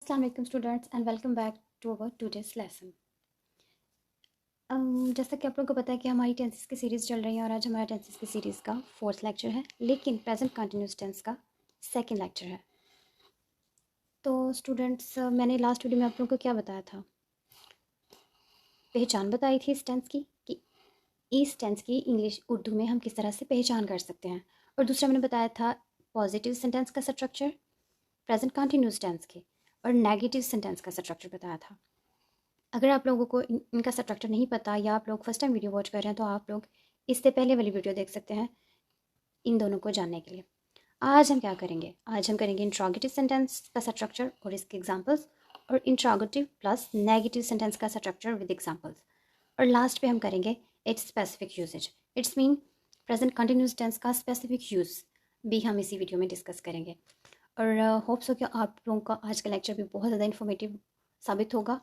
Assalamu alaikum students and welcome back to our today's lesson. जैसा कि आप लोगों को पता है कि हमारी टेंसेस की सीरीज़ चल रही है और आज हमारा टेंसेस की सीरीज़ का 4th लेक्चर है, लेकिन प्रेजेंट कंटिन्यूस टेंस का 2nd लेक्चर है। तो स्टूडेंट्स मैंने लास्ट वीडियो में आप लोगों को क्या बताया था, पहचान बताई थी इस टेंस की कि इस टेंस की इंग्लिश उर्दू में हम किस तरह से पहचान कर सकते हैं। और दूसरा मैंने बताया था पॉजिटिव सेंटेंस का स्ट्रक्चर, प्रेजेंट कंटिन्यूस टेंस के, और नेगेटिव सेंटेंस का स्ट्रक्चर बताया था। अगर आप लोगों को इनका स्ट्रक्चर नहीं पता या आप लोग फर्स्ट टाइम वीडियो वॉच कर रहे हैं तो आप लोग इससे पहले वाली वीडियो देख सकते हैं इन दोनों को जानने के लिए। आज हम क्या करेंगे, आज हम करेंगे इंट्रोगेटिव सेंटेंस का स्ट्रक्चर और इसके एग्जांपल्स, और इंट्रोगेटिव प्लस नेगेटिव सेंटेंस का स्ट्रक्चर विद एग्जांपल्स, और लास्ट पे हम करेंगे its specific usage. It's mean present continuous tense का स्पेसिफिक यूज़ भी हम इसी वीडियो में डिस्कस करेंगे। और होप्स हो कि आप लोगों का आज का लेक्चर भी बहुत ज़्यादा इन्फॉर्मेटिव साबित होगा,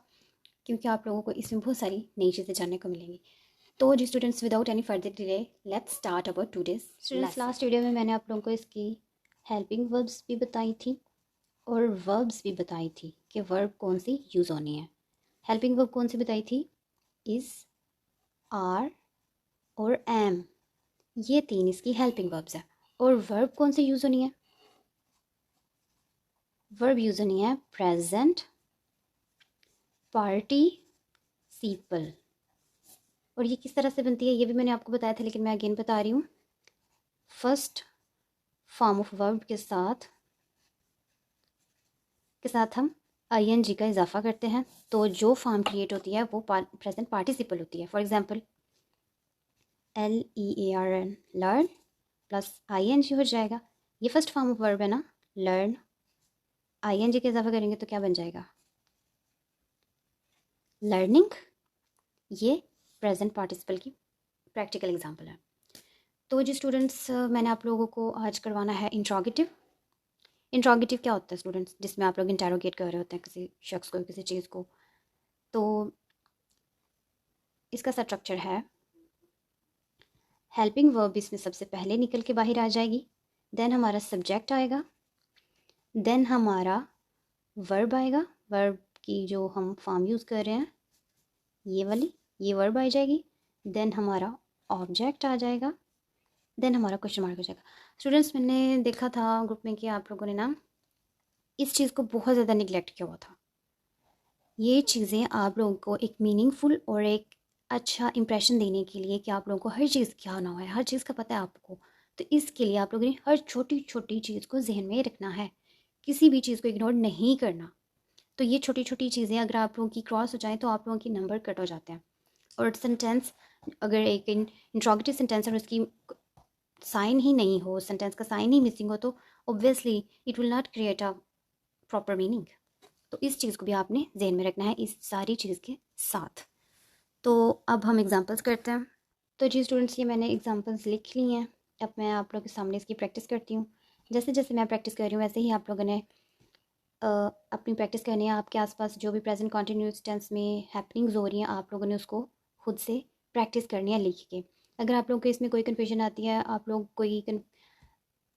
क्योंकि आप लोगों को इसमें बहुत सारी नई चीज़ें जानने को मिलेंगी। तो जी students, without any further delay let's start our today's students. Last video में मैंने आप लोगों को इसकी हेल्पिंग वर्ब्स भी बताई थी और वर्ब्स भी बताई थी कि वर्ब कौन सी यूज़ होनी है। हेल्पिंग वर्ब कौन सी बताई थी, इज़, आर और एम, ये तीन इसकी हेल्पिंग वर्ब्स है। और वर्ब कौन सी यूज़ होनी है, वर्ब यूज़ होनी है प्रेजेंट पार्टिसिपल। और ये किस तरह से बनती है ये भी मैंने आपको बताया था, लेकिन मैं अगेन बता रही हूँ। फर्स्ट फॉर्म ऑफ वर्ब के साथ हम ing का इजाफा करते हैं, तो जो फॉर्म क्रिएट होती है वो प्रेजेंट पार्टिसिपल होती है। For example LEARN, learn plus ing हो जाएगा। ये फर्स्ट फॉर्म ऑफ वर्ब है ना, लर्न, ing का इजाफा करेंगे तो क्या बन जाएगा, लर्निंग। ये प्रेजेंट पार्टिसिपल की प्रैक्टिकल एग्जांपल है। तो जी स्टूडेंट्स, मैंने आप लोगों को आज करवाना है इंट्रोगेटिव। इंट्रोगेटिव क्या होता है स्टूडेंट्स, जिसमें आप लोग इंटेरोगेट कर रहे होते हैं किसी शख्स को, किसी चीज़ को। तो इसका स्ट्रक्चर है, हेल्पिंग वर्ब इसमें सबसे पहले निकल के बाहर आ जाएगी, देन हमारा सब्जेक्ट आएगा, देन हमारा वर्ब आएगा, वर्ब की जो हम फॉर्म यूज़ कर रहे हैं ये वाली, ये वर्ब आ जाएगी, देन हमारा ऑब्जेक्ट आ जाएगा, देन हमारा क्वेश्चन मार्क हो जाएगा। स्टूडेंट्स, मैंने देखा था ग्रुप में कि आप लोगों ने ना इस चीज़ को बहुत ज़्यादा निगलेक्ट किया हुआ था। ये चीज़ें आप लोगों को एक मीनिंगफुल और एक अच्छा इंप्रेशन देने के लिए कि आप लोगों को हर चीज़ क्या ना है, हर चीज़ का पता है आपको, तो इसके लिए आप लोगों ने हर छोटी छोटी चीज़ को जहन में रखना है, किसी भी चीज़ को इग्नोर नहीं करना। तो ये छोटी छोटी चीज़ें अगर आप लोगों की क्रॉस हो जाए तो आप लोगों के नंबर कट हो जाते हैं। और सेंटेंस, अगर एक इंट्रोगेटिव सेंटेंस और उसकी साइन ही नहीं हो, सेंटेंस का साइन ही मिसिंग हो, तो obviously it will not create a proper meaning. तो इस चीज़ को भी आपने जहन में रखना है इस सारी चीज़ के साथ। तो अब हम एग्जांपल्स करते हैं। तो जी स्टूडेंट्स, ये मैंने एग्जांपल्स लिख ली हैं, अब मैं आप लोगों के सामने इसकी प्रैक्टिस करती हूँ। जैसे जैसे मैं प्रैक्टिस कर रही हूँ वैसे ही आप लोगों ने अपनी प्रैक्टिस करनी है। आपके आसपास जो भी प्रेजेंट कंटिन्यूस टेंस में हैपनिंग्स हो रही हैं, आप लोगों ने उसको खुद से प्रैक्टिस करनी है लिख के। अगर आप लोगों को इसमें कोई कन्फ्यूजन आती है, आप लोग कोई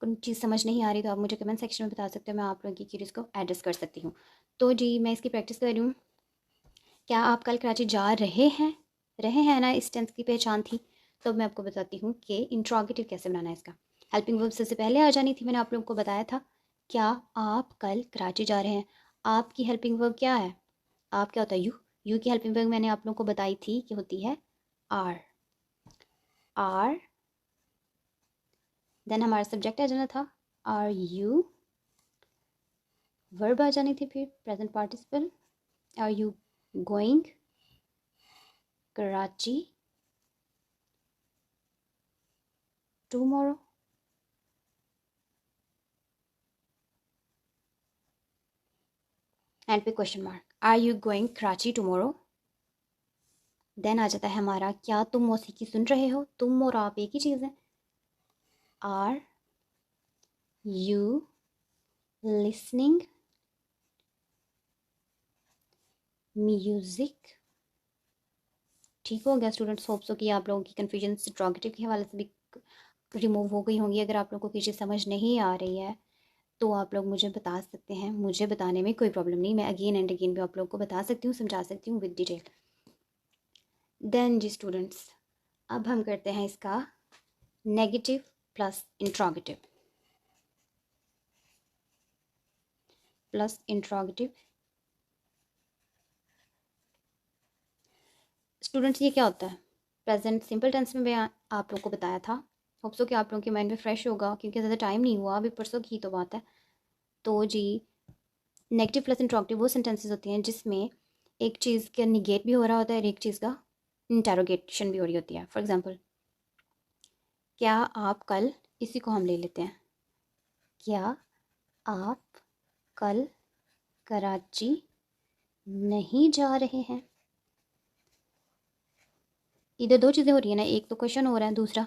चीज़ समझ नहीं आ रही, तो आप मुझे कमेंट सेक्शन में बता सकते हो, मैं आप लोगों की क्वेरीज को एड्रेस कर सकती हूँ। तो जी मैं इसकी प्रैक्टिस कर रही हूँ। क्या आप कल कराची जा रहे हैं ना, इस टेंस की पहचान थी। तो मैं आपको बताती हूँ कि इंट्रोगेटिव कैसे बनाना है इसका। हेल्पिंग वर्ब सबसे पहले आ जानी थी, मैंने आप लोगों को बताया था। क्या आप कल कराची जा रहे हैं, आपकी हेल्पिंग वर्ब क्या है, आप क्या होता है, यू की हेल्पिंग वर्ब मैंने आप लोगों को बताई थी कि होती है आर। देन हमारा सब्जेक्ट आ जाना था आर यू, वर्ब आ जानी थी फिर present participle, are you going Karachi tomorrow, end पे question mark, are you going Karachi tomorrow. Then आ जाता है हमारा, क्या तुम मौसीकी सुन रहे हो, तुम और आप एक ही चीज़ है, आर यू लिसनिंग म्यूजिक। ठीक हो गया स्टूडेंट्स, होप्स हो कि आप लोगों की कन्फ्यूजन इंट्रोगेटिव के हवाले से भी रिमूव हो गई होंगी। अगर आप लोगों को किसी चीज़ समझ नहीं आ रही है तो आप लोग मुझे बता सकते हैं, मुझे बताने में कोई प्रॉब्लम नहीं, मैं अगेन एंड अगेन भी आप लोग को बता सकती हूँ, समझा सकती हूँ विद डिटेल। देन जी स्टूडेंट्स, अब हम करते हैं इसका नेगेटिव प्लस इंट्रोगेटिव स्टूडेंट्स ये क्या होता है? प्रेजेंट सिंपल टेंस में मैं आप लोग को बताया था, होप सो कि आप लोगों के माइंड में फ्रेश होगा, क्योंकि ज़्यादा टाइम नहीं हुआ, अभी परसों की तो बात है। तो जी नेगेटिव प्लस इंट्रोगेटिव वो सेंटेंसेस होती हैं जिसमें एक चीज़ का निगेट भी हो रहा होता है और एक चीज़ का इंटेरोगेशन भी हो रही होती है। फॉर एग्जांपल, क्या आप कल, इसी को हम ले लेते हैं, क्या आप कल कराची नहीं जा रहे हैं? इधर दो चीज़ें हो रही है ना, एक तो क्वेश्चन हो रहा है, दूसरा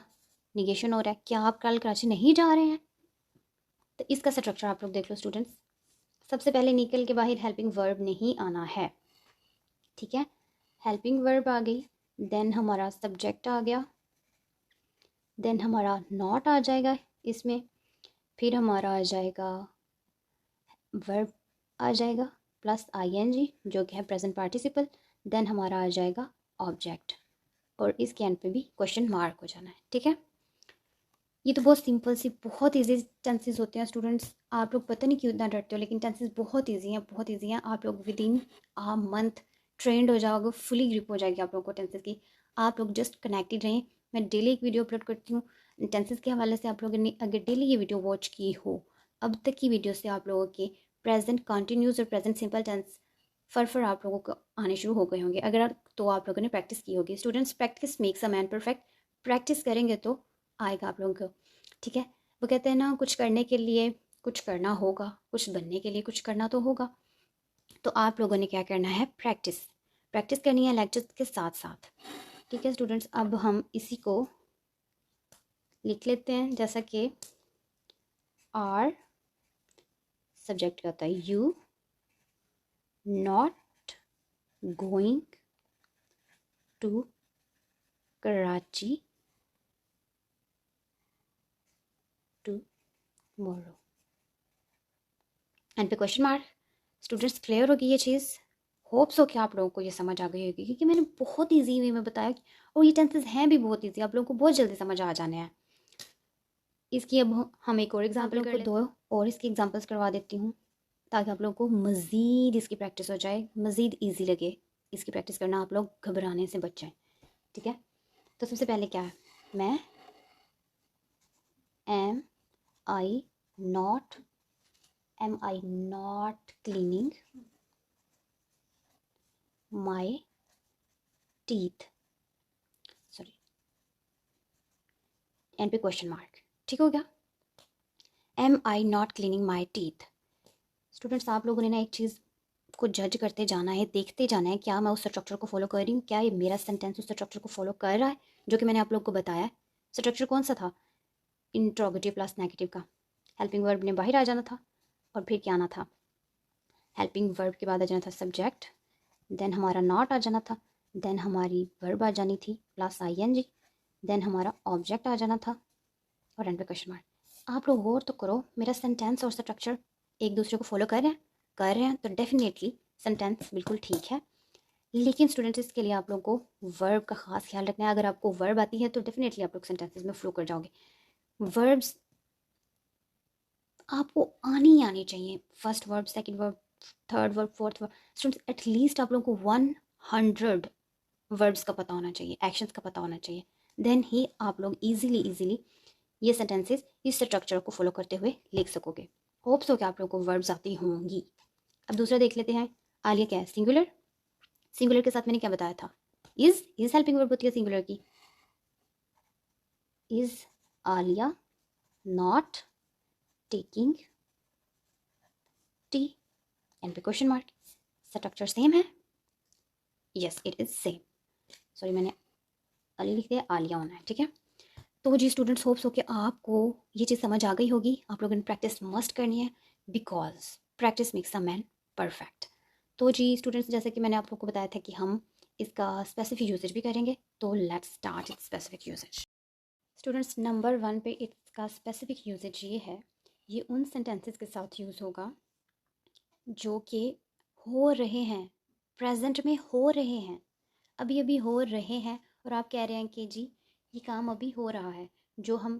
निगेशन हो रहा है। क्या आप कल कराची नहीं जा रहे हैं? तो इसका स्ट्रक्चर आप लोग देख लो स्टूडेंट्स। सबसे पहले निकल के बाहर हेल्पिंग वर्ब नहीं आना है, ठीक है। हेल्पिंग वर्ब आ गई, देन हमारा सब्जेक्ट आ गया, देन हमारा नॉट आ जाएगा इसमें, फिर हमारा आ जाएगा वर्ब आ जाएगा प्लस आईएनजी जो कि है प्रेजेंट पार्टिसिपल, देन हमारा आ जाएगा ऑब्जेक्ट, और इसके एंड पे भी क्वेश्चन मार्क हो जाना है, ठीक है। ये तो बहुत सिंपल सी, बहुत इजी टेंसेस होते हैं स्टूडेंट्स। आप लोग पता नहीं क्यों इतना डरते हो, लेकिन टेंसेस बहुत इजी हैं, बहुत इजी हैं। आप लोग within a month trained हो जाओगे, फुली ग्रिप हो जाएगी आप लोगों को टेंसेस की। आप लोग जस्ट कनेक्टेड रहें। मैं डेली एक वीडियो अपलोड करती हूँ टेंसेस के हवाले से। आप लोगों ने अगर डेली ये वीडियो वॉच की हो, अब तक की वीडियो से आप लोगों के प्रेजेंट कॉन्टीन्यूस और प्रेजेंट सिंपल टेंस फर आप लोगों को आने शुरू हो गए होंगे, अगर तो आप लोगों ने प्रैक्टिस की होगी। Students, practice makes a man perfect. Practice करेंगे तो आएगा आप लोगों को, ठीक है। वो कहते हैं ना, कुछ करने के लिए कुछ करना होगा, कुछ बनने के लिए कुछ करना तो होगा। तो आप लोगों ने क्या करना है? प्रैक्टिस, प्रैक्टिस करनी है लेक्चर्स के साथ साथ, ठीक है स्टूडेंट्स। अब हम इसी को लिख लेते हैं, जैसा कि आर सब्जेक्ट का होता है, you not going to Karachi tomorrow, end पे क्वेश्चन मार्क। स्टूडेंट्स, क्लियर होगी ये चीज़? होप्स हो कि आप लोगों को ये समझ आ गई होगी, क्योंकि मैंने बहुत इजी वे में बताया, और ये टेंसेस हैं भी बहुत इजी, आप लोगों को बहुत जल्दी समझ आ जाने हैं। इसकी अब हम एक और एग्जांपल कर दो और इसकी एग्जांपल्स करवा देती हूँ, ताकि आप लोगों को मज़ीद इसकी प्रैक्टिस हो जाए, मज़ीद ईजी लगे इसकी प्रैक्टिस करना, आप लोग घबराने से बच जाएँ, ठीक है। तो सबसे पहले क्या है? मैं am I not cleaning my teeth, sorry, end पे क्वेश्चन मार्क, ठीक हो गया। Am I not cleaning my teeth. Students, आप लोगों ने ना एक चीज़ को जज करते जाना है, देखते जाना है, क्या मैं उस स्ट्रक्चर को फॉलो कर रही हूँ, क्या ये मेरा सेंटेंस उस स्ट्रक्चर को फॉलो कर रहा है जो कि मैंने आप लोग को बताया है। स्ट्रक्चर कौन सा था? इंट्रोगेटिव प्लस नेगेटिव का। हेल्पिंग वर्ब ने बाहर आ जाना था, और फिर क्या आना था? हेल्पिंग वर्ब के बाद आ जाना था सब्जेक्ट, देन हमारा नॉट आ जाना था, देन हमारी वर्ब आ जानी थी प्लस आईएनजी, देन हमारा ऑब्जेक्ट आ जाना था, और एंड पे क्वेश्चन मार्क। आप लोग गौर तो करो, मेरा सेंटेंस और स्ट्रक्चर एक दूसरे को फॉलो कर रहे हैं तो डेफिनेटली सेंटेंस बिल्कुल ठीक है। लेकिन स्टूडेंट्स, इसके लिए आप लोगों को वर्ब का खास ख्याल रखना है। अगर आपको वर्ब आती है तो डेफिनेटली आप लोग सेंटेंसेस में फ्लो कर जाओगे। वर्ब्स आपको आनी चाहिए, first verb, second verb, third verb, fourth verb. Students, at least आप लोगों को 100 वर्ब्स का पता होना चाहिए, एक्शंस का पता होना चाहिए, देन ही आप लोग इजीली ये सेंटेंसेस इस स्ट्रक्चर को फॉलो करते हुए लिख सकोगे। होप्स हो कि आप लोगों को वर्ब्स आती होंगी। अब दूसरा देख लेते हैं। आलिया क्या है? सिंगुलर। सिंगुलर के साथ मैंने क्या बताया था? इज हेल्पिंग वर्ब होती है सिंगुलर की। Is Alia not taking tea, and पे क्वेश्चन मार्क। स्ट्रक्चर सेम है? Yes, it is same. Sorry, मैंने अली लिख दिया, आलिया होना है, ठीक है। तो जी स्टूडेंट्स, होप्स हो कि आपको ये चीज़ समझ आ गई होगी। आप लोगों ने प्रैक्टिस मस्ट करनी है, because practice makes a man perfect. तो जी स्टूडेंट्स, जैसे कि मैंने आप लोग को बताया था कि हम इसका स्पेसिफिक यूसेज भी करेंगे, तो let's start it's specific usage. Students, number 1 पे इसका स्पेसिफिक यूसेज ये है, ये उन सेंटेंसेस के साथ यूज़ होगा जो कि हो रहे हैं, प्रेजेंट में हो रहे हैं, अभी अभी हो रहे हैं, और आप कह रहे हैं कि जी ये काम अभी हो रहा है। जो हम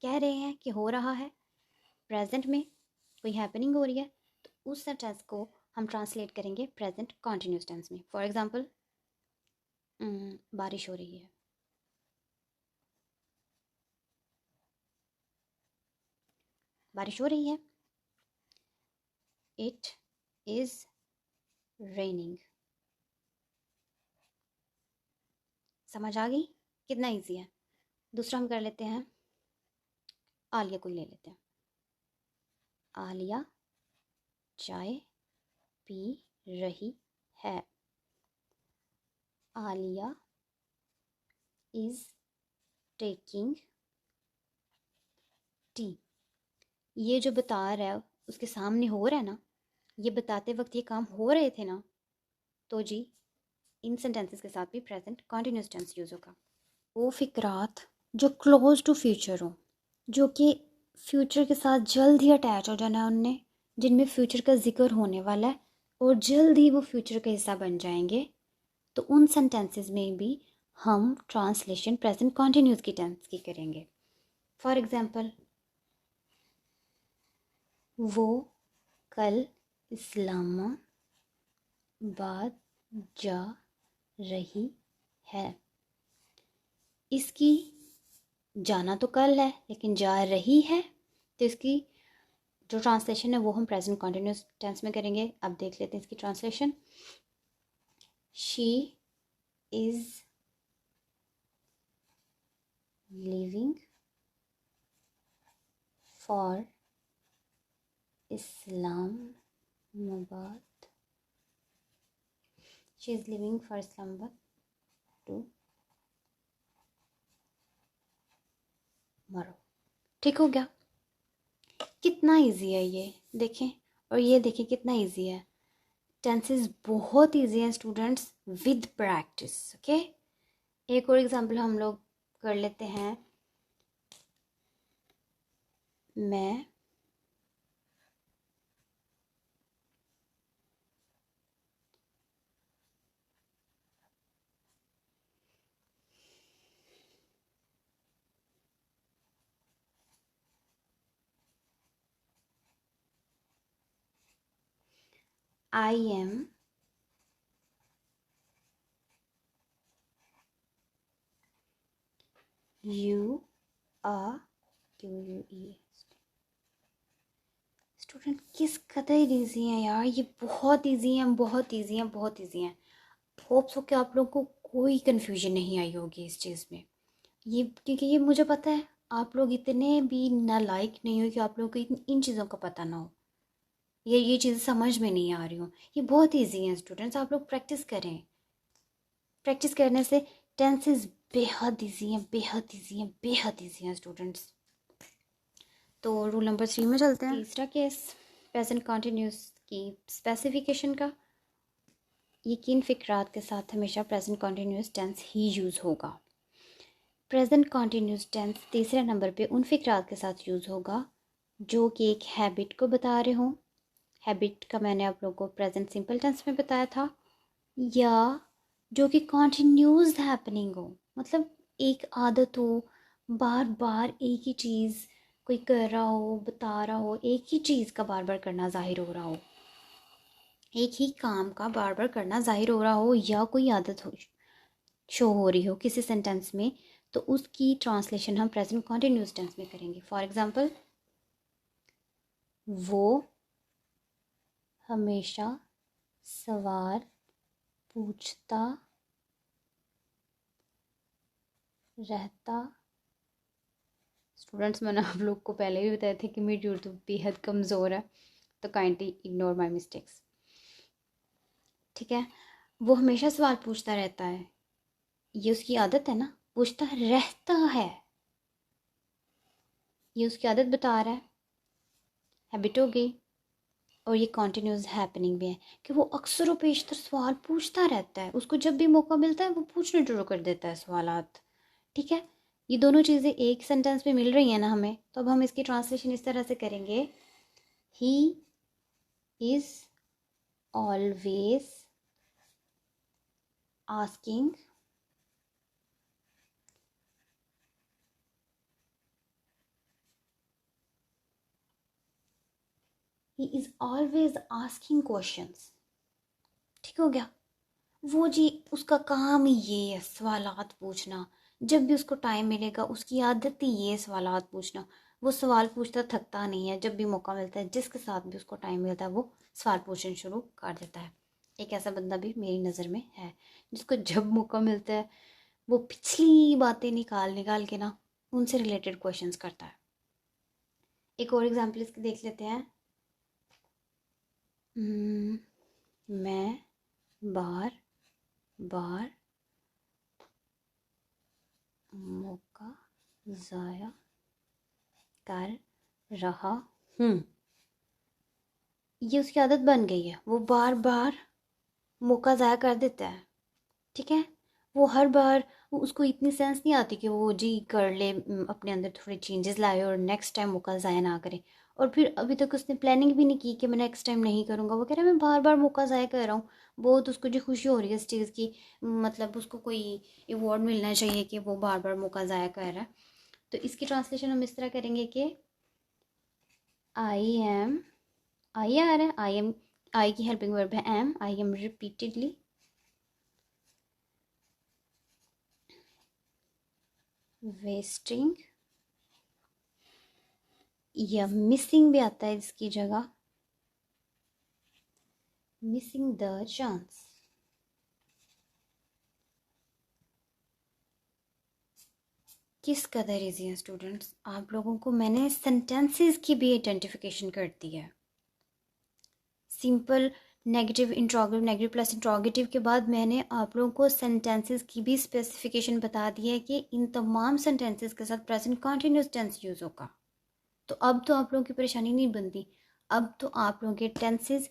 कह रहे हैं कि हो रहा है, प्रेजेंट में कोई हैपनिंग हो रही है, तो उस सेंटेंस को हम ट्रांसलेट करेंगे प्रेजेंट कॉन्टिन्यूस टेंस में। फॉर एग्जांपल, बारिश हो रही है, बारिश हो रही है। It is raining. समझ आ गई? कितना इजी है। दूसरा हम कर लेते हैं, आलिया को ले लेते हैं। आलिया चाय पी रही है। Alia is taking tea. ये जो बता रहा है उसके सामने हो रहा है ना, ये बताते वक्त ये काम हो रहे थे ना, तो जी इन सेंटेंसेस के साथ भी प्रेजेंट कॉन्टिन्यूस टेंस यूज़ होगा। वो फिक्रात जो क्लोज टू फ्यूचर हो, जो कि फ्यूचर के साथ जल्द ही अटैच हो जाना है उनने, जिनमें फ्यूचर का जिक्र होने वाला है और जल्द ही वो फ्यूचर का हिस्सा बन जाएंगे, तो उन सेंटेंसेस में भी हम ट्रांसलेशन प्रेजेंट कॉन्टिन्यूस की टेंस की करेंगे। फॉर एग्जांपल, वो कल इस्लामाबाद जा रही है। इसकी जाना तो कल है लेकिन जा रही है, तो इसकी जो ट्रांसलेशन है वो हम प्रेजेंट कॉन्टिन्यूस टेंस में करेंगे। अब देख लेते हैं इसकी translation. She is living for Islamabad. She is living for Islamabad tomorrow. ठीक हो गया? कितना इजी है ये, देखें। और ये देखें कितना इजी है। टेंसेस बहुत इजी हैं स्टूडेंट्स, विद प्रैक्टिस। ओके, एक और एग्जांपल हम लोग कर लेते हैं। मैं I am you are you E. Student किस कदर ईजी हैं यार, ये बहुत ईजी हैं, बहुत ईजी हैं, बहुत ईजी हैं। होप सो कि आप लोगों को कोई कन्फ्यूजन नहीं आई होगी इस चीज़ में। ये क्योंकि ये मुझे पता है आप लोग इतने भी नालायक नहीं हो कि आप लोगों को इन चीज़ों का पता ना हो, ये चीज़ें समझ में नहीं आ रही हो। ये बहुत ईजी हैं स्टूडेंट्स, आप लोग प्रैक्टिस करें। प्रैक्टिस करने से टेंसेस बेहद ईजी हैं, बेहद ईजी हैं, बेहद ईजी हैं स्टूडेंट्स। तो रूल नंबर 3 में चलते हैं। तीसरा केस प्रेजेंट कॉन्टिन्यूस की स्पेसिफिकेशन का। ये किन फ़िक्रात के साथ हमेशा प्रेजेंट कॉन्टिन्यूस टेंस ही यूज़ होगा। प्रेजेंट कॉन्टिन्यूस टेंस तीसरे नंबर पे उन फ़िक्रात के साथ यूज़ होगा जो कि एक हैबिट को बता रहे हों। हैबिट का मैंने आप लोगों को प्रेजेंट सिंपल टेंस में बताया था। या जो कि कॉन्टिन्यूस हैपनिंग हो, मतलब एक आदत हो, बार बार एक ही चीज़ कोई कर रहा हो, बता रहा हो, एक ही चीज़ का बार बार करना ज़ाहिर हो रहा हो, एक ही काम का बार बार करना ज़ाहिर हो रहा हो, या कोई आदत हो शो हो रही हो किसी सेंटेंस में, तो उसकी ट्रांसलेशन हम प्रेजेंट कॉन्टिन्यूस टेंस में करेंगे। फॉर एग्जांपल, वो हमेशा सवाल पूछता रहता। स्टूडेंट्स, मैंने आप लोग को पहले भी बताया था कि मेरी उर्दू बेहद कमज़ोर है, तो काइंडली इग्नोर माय मिस्टेक्स। ठीक है, वो हमेशा सवाल पूछता रहता है, ये उसकी आदत है ना, पूछता रहता है, ये उसकी आदत बता रहा है, हैबिट हो गई। और ये कॉन्टिन्यूस हैपनिंग भी है कि वो अक्सर व पेशतर सवाल पूछता रहता है, उसको जब भी मौका मिलता है वो पूछने शुरू कर देता है सवालात। ठीक है, ये दोनों चीज़ें एक सेंटेंस में मिल रही हैं ना हमें, तो अब हम इसकी ट्रांसलेशन इस तरह से करेंगे, he is always asking he is always asking questions. ठीक हो गया। वो जी उसका काम ही ये है सवालात पूछना, जब भी उसको टाइम मिलेगा उसकी आदत ही ये सवालात पूछना। वो सवाल पूछता थकता नहीं है, जब भी मौका मिलता है जिसके साथ भी उसको टाइम मिलता है वो सवाल पूछना शुरू कर देता है। एक ऐसा बंदा भी मेरी नज़र में है जिसको जब मौका मिलता है वो पिछली बातें निकाल निकाल के ना उनसे रिलेटेड क्वेश्चंस करता है। एक और एग्जाम्पल इसकी देख लेते हैं। मैं बार बार मौका ज़ाया कर रहा हूँ। ये उसकी आदत बन गई है, वो बार बार मौका ज़ाया कर देता है। ठीक है, वो हर बार उसको इतनी सेंस नहीं आती कि वो जी कर ले, अपने अंदर थोड़े चेंजेस लाए और नेक्स्ट टाइम मौका ज़ाया ना करे। और फिर अभी तक उसने प्लानिंग भी नहीं की कि मैं नेक्स्ट टाइम नहीं करूँगा, वो कह रहा है मैं बार बार मौका ज़ाया कर रहा हूँ। बहुत उसको जो खुशी हो रही है इस चीज़ की, मतलब उसको कोई अवार्ड मिलना चाहिए कि वो बार बार मौका ज़ाया कर रहा है। तो इसकी ट्रांसलेशन हम इस तरह करेंगे कि आई एम, आई आ रहा है, आई एम, आई की हेल्पिंग वर्ब है am, I am repeatedly wasting, या मिसिंग भी आता है इसकी जगह, मिसिंग द चांस। किस कदर इजी है स्टूडेंट्स, आप लोगों को मैंने सेंटेंसेस की भी आइडेंटिफिकेशन कर दी है। Simple negative interrogative, negative plus interrogative के बाद मैंने आप लोगों को सेंटेंसेस की भी स्पेसिफिकेशन बता दी है कि इन तमाम सेंटेंसेस के साथ प्रेजेंट कंटिन्यूस टेंस यूज़ होगा। तो अब तो आप लोगों की परेशानी नहीं बनती, अब तो आप लोगों के टेंसेस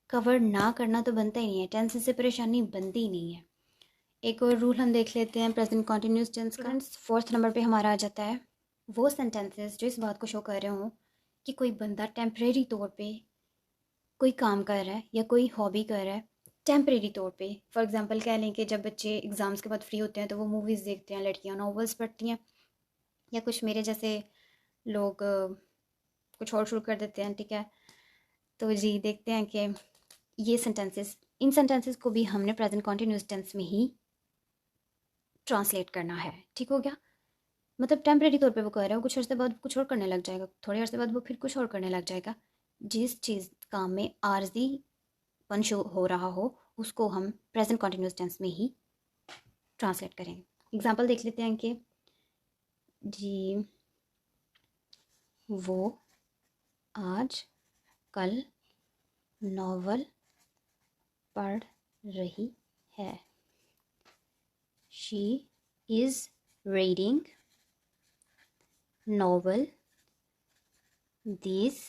कवर ना करना तो बनता ही नहीं है, टेंसेस से परेशानी बनती ही नहीं है। एक और रूल हम देख लेते हैं प्रेजेंट कंटिन्यूस टेंस का। फोर्थ नंबर पे हमारा आ जाता है वो सेंटेंसेस जो इस बात को शो कर रहे हों कि कोई बंदा टेम्परेरी तौर पे कोई काम कर रहा है या कोई हॉबी कर रहा है टेम्परेरी तौर पे। फॉर एग्जांपल कह लें कि जब बच्चे एग्ज़ाम्स के बाद फ्री होते हैं तो वो मूवीज़ देखते हैं, लड़कियां नॉवेल्स पढ़ती हैं, या कुछ मेरे जैसे लोग कुछ और शुरू कर देते हैं। ठीक है, तो जी देखते हैं कि ये सेंटेंसेस, इन सेंटेंसेस को भी हमने प्रेजेंट कॉन्टिन्यूस टेंस में ही ट्रांसलेट करना है। ठीक हो गया, मतलब टेम्परेरी तौर पे वो कर रहा है, वो कुछ अर्से बाद कुछ और करने लग जाएगा, थोड़े अर्से बाद वो फिर कुछ और करने लग जाएगा। जिस चीज़ काम में आर्जी पन शो हो रहा हो उसको हम प्रेजेंट कॉन्टिन्यूस टेंस में ही ट्रांसलेट करेंगे। एग्जाम्पल देख लेते हैं कि जी वो आज कल नॉवल पढ़ रही है, she is reading novel this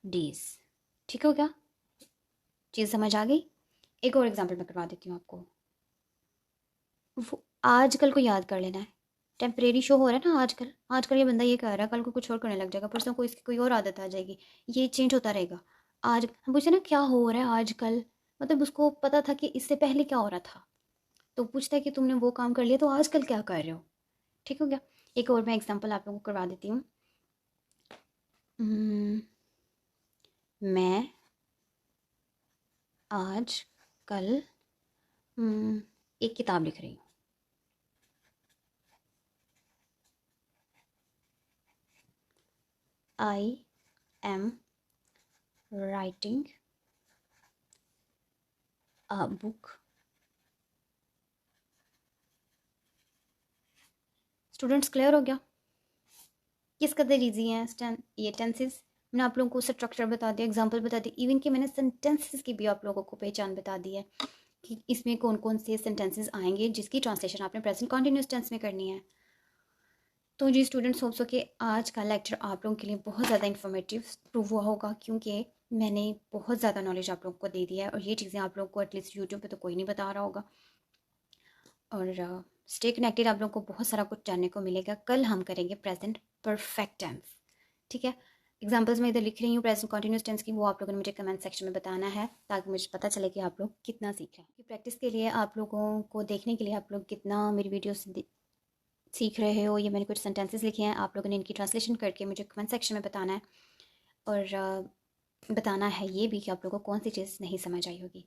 days. ठीक हो गया, चीज़ समझ आ गई। एक और एग्जांपल मैं करवा देती हूँ आपको। वो आजकल को याद कर लेना है, टेम्परेरी शो हो रहा है ना आजकल, आजकल ये बंदा ये कर रहा है, कल को कुछ और करने लग जाएगा, परसों को इसकी कोई और आदत आ जाएगी, ये चेंज होता रहेगा। आज हम पूछे ना क्या हो रहा है आजकल, मतलब उसको पता था कि इससे पहले क्या हो रहा था, तो पूछता है कि तुमने वो काम कर लिया तो आजकल क्या कर रहे हो। ठीक हो गया। एक और मैं एग्जाम्पल आप लोगों को करवा देती हूँ। मैं आज कल एक किताब लिख रही हूँ। I am writing a book. Students clear हो गया किस कदर ईजी हैं ये टेंसेस। मैंने आप लोगों को स्ट्रक्चर बता दिया, एग्जांपल बता दिया, इवन कि मैंने सेंटेंसेस की भी आप लोगों को पहचान बता दी है कि इसमें कौन कौन से सेंटेंसेस आएंगे जिसकी ट्रांसलेशन आपने प्रेजेंट कॉन्टिन्यूस टेंस में करनी है। तो जी स्टूडेंट्स, होप सो कि आज का लेक्चर आप लोगों के लिए बहुत ज़्यादा इन्फॉर्मेटिव प्रूव हुआ होगा, क्योंकि मैंने बहुत ज़्यादा नॉलेज आप लोगों को दे दिया है और ये चीज़ें आप लोगों को एटलीस्ट यूट्यूब पे तो कोई नहीं बता रहा होगा। और स्टे कनेक्टेड, आप लोगों को बहुत सारा कुछ जानने को मिलेगा। कल हम करेंगे प्रेजेंट परफेक्ट टेंस, ठीक है। एग्जांपल्स मैं इधर लिख रही हूँ प्रेजेंट कॉन्टिन्यूस टेंस की, वो आप लोगों ने मुझे कमेंट सेक्शन में बताना है ताकि मुझे पता चले कि आप लोग कितना सीख रहे हैं। प्रैक्टिस के लिए आप लोगों को देखने के लिए आप लोग कितना मेरी वीडियो से सीख रहे हो। ये मैंने कुछ सेंटेंसेस लिखे हैं, आप लोगों ने इनकी ट्रांसलेशन करके मुझे कमेंट सेक्शन में बताना है, और बताना है ये भी कि आप लोगों को कौन सी चीज़ नहीं समझ आई होगी।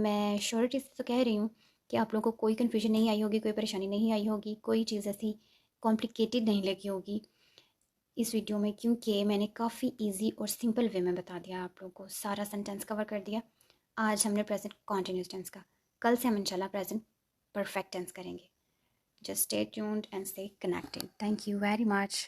मैं श्योरिटी से तो कह रही हूँ कि आप लोगों को कोई कन्फ्यूजन नहीं आई होगी, कोई परेशानी नहीं आई होगी, कोई चीज़ ऐसी कॉम्प्लिकेटेड नहीं लगी होगी इस वीडियो में, क्योंकि मैंने काफ़ी इजी और सिंपल वे में बता दिया आप लोगों को, सारा सेंटेंस कवर कर दिया। आज हमने प्रेजेंट कॉन्टिन्यूस टेंस का, कल से हम इंशाल्लाह प्रेजेंट परफेक्ट टेंस करेंगे। Just stay tuned and stay connected. Thank you very much.